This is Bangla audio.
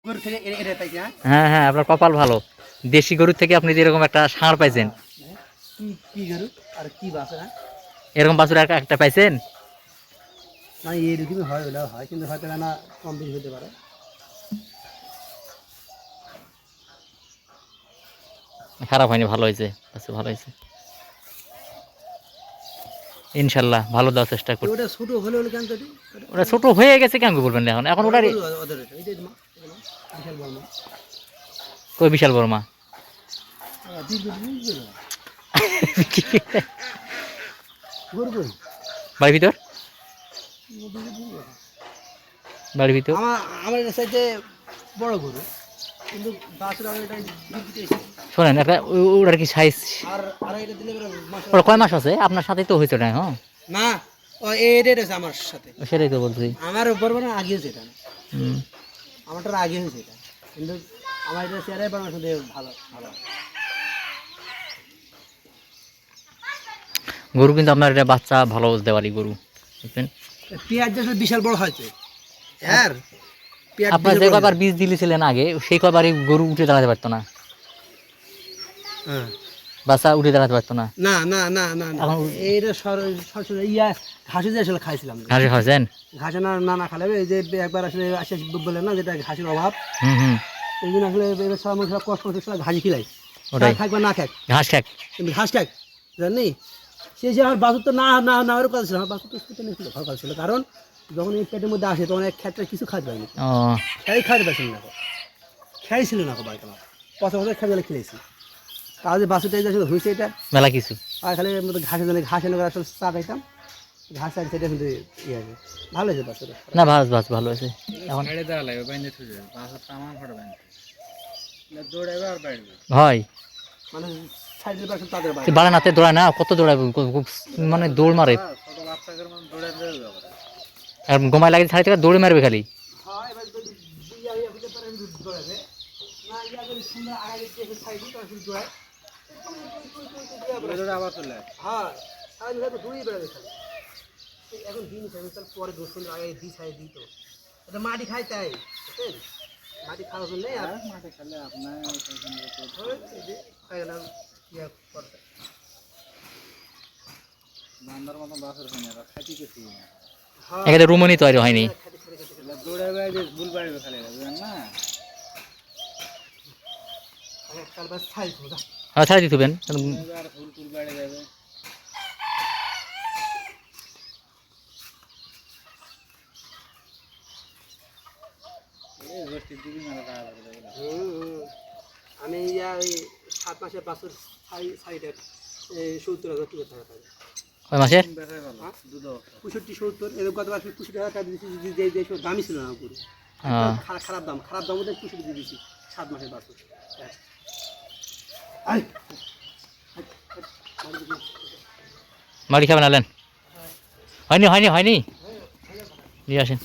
গরু থেকে এটা পাইছি। হ্যাঁ হ্যাঁ, আপনার কপাল ভালো, দেশি গরুর থেকে আপনি এরকম একটা ষাঁড় পাইছেন। কি গরু আর কি বাসা না, এরকম বাছুর একটা পাইছেন? না এইরকমই হয়, ওটা হয় কিন্তু হয়তো না কম বেশি হতে পারে। খারাপ হয়নি, ভালো হয়েছে, বাছুর ভালো হয়েছে ইনশাল্লাহ, ভালো দেওয়ার চেষ্টা তো করি। ওটা ছোট হলে হলে কেন তো ওটা ছোট হয়ে গেছে কেন বলবেন না, এখন এখন বড় ওটার গরু ওদের এটা এটা মা বিশাল বড় মা কই বিশাল বড় মা? গরু কই বাড়ির ভিতর, বাড়ির ভিতর। আমার আমার এটা সাইডে বড় গরু কিন্তু বাছুর আমি এটা দিতে এসেছি। শোনেন একটা ওটার কি সাইজ, আর আর এটা দিলে মাসে ওটা কয় মাস আছে আপনার সাথেই তো হয়েছে না? হ্যাঁ না, ও এটা আছে আমার সাথে, সেটাই তো বলছি। আমার বড় না আগে হয়েছে এটা, হুম। আমারটার আগে হয়েছে এটা, কিন্তু আমার এটা শেয়ারে বড় সাথে ভালো ভালো। গরু কিন্তু আপনার এটা বাচ্চা ভালো দেওয়ারই গরু, বুঝলেন? পেঁয়াজ যে বিশাল বড় হয়েছে আর পেঁয়াজ আপনার যে কয়বার বীজ দিয়েছিলেন আগে, সেই কয়বারই গরু উঠে দাঁড়াতে পারতো না, হ্যাঁ বাচ্চা উঠে দাঁড়াতে পারতো না। না না না না না এখন এইটা সরাসরি ইয়া ঘাসে যে আসলে খাইছিলাম ঘাসে খাওয়াছেন? ঘাসে না না না খালে এই যে একবার আসলে আসে বললেন না যেটা ঘাসের অভাব, হুম হুম, এই জন্য আসলে এবার সব মানুষ কষ্ট করতে ঘাসি খিলাই, ওটাই খাক বা না খাক ঘাস খাক। কিন্তু ঘাস খাক জানি। সে যে আমার বাছুর তো না না না ওর কথা ছিল, আমার বাছুর তো সুতো নিয়েছিল ভালো কথা ছিল, কারণ যখন এই পেটের মধ্যে আসে তখন এক ক্ষেত্রে কিছু খাতে পারিনি, ও খেয়াই খাতে পারছিল না, খেয়াইছিল না বাড়িতে আমার পচা পচা খেয়ে খেয়েছি। তাহলে বাছুরটা আসলে হয়েছে এটা মেলা কিছু। আর খালি মতো ঘাসে জানে ঘাসে নেবার আসলে চা খাইতাম, ঘাস আর সেটা কিন্তু ইয়ে আছে ভালো হয়েছে বাছুর। না বাস বাস ভালো আছে। এখন হয় মানে সাইডের পাশে তাদের বাড়ি বাড়ে নাতে দৌড়ায় না, কত দৌড়ায়, খুব মানে দৌড় মারে, আর গোমায় লাগে ছাড়ি থেকে দৌড়ে মারবে খালি। হ্যাঁ এবার যদি ইয়া ইয়া হতে পারে দৌড়াবে না, ইয়া যদি সুন্দর আগে দিয়ে সাইডে তাহলে শুধু দৌড়ায় আবার চলে হ্যাঁ সাইড হয়তো দৌড়িয়ে বেড়াবে খালি। এখন দিন হিসাবে তার পরে 2 সুন্দর আগে দিই সাইড দিত, এটা মাটি খাই তাই বুঝছেন, মাটি খাওয়ার জন্য আর মাটি খেলে আপনার খাই গেলাম ইয়া করতে বান্দার মতন বাসর হয় না খাইতে কিছু না। এখানে রুমনি তৈরি হয়নি। দৌড়ে বেড়ে ভুল বাড়বে খালি বুঝলেন না, কাল বাস ছাই না হ্যাঁ ছাড়ি দিতেবেন। আর ফুল ফুল বেড়ে যাবে। আমি ইয়া ওই 7 মাসের বাছুর সাইডের 70,000 টাকা পাই। ওই মাসের 65-70 এরকম গতবার 65,000 টাকা দিয়েছি, যে দামই ছিল না গরু, খারাপ দাম ওদের 65 দিয়ে দিয়েছি 7 মাসের বাছুর। মাটি খাবেন আলেন? হয়নি হয়নি হয়নি, নিয়ে আসেন।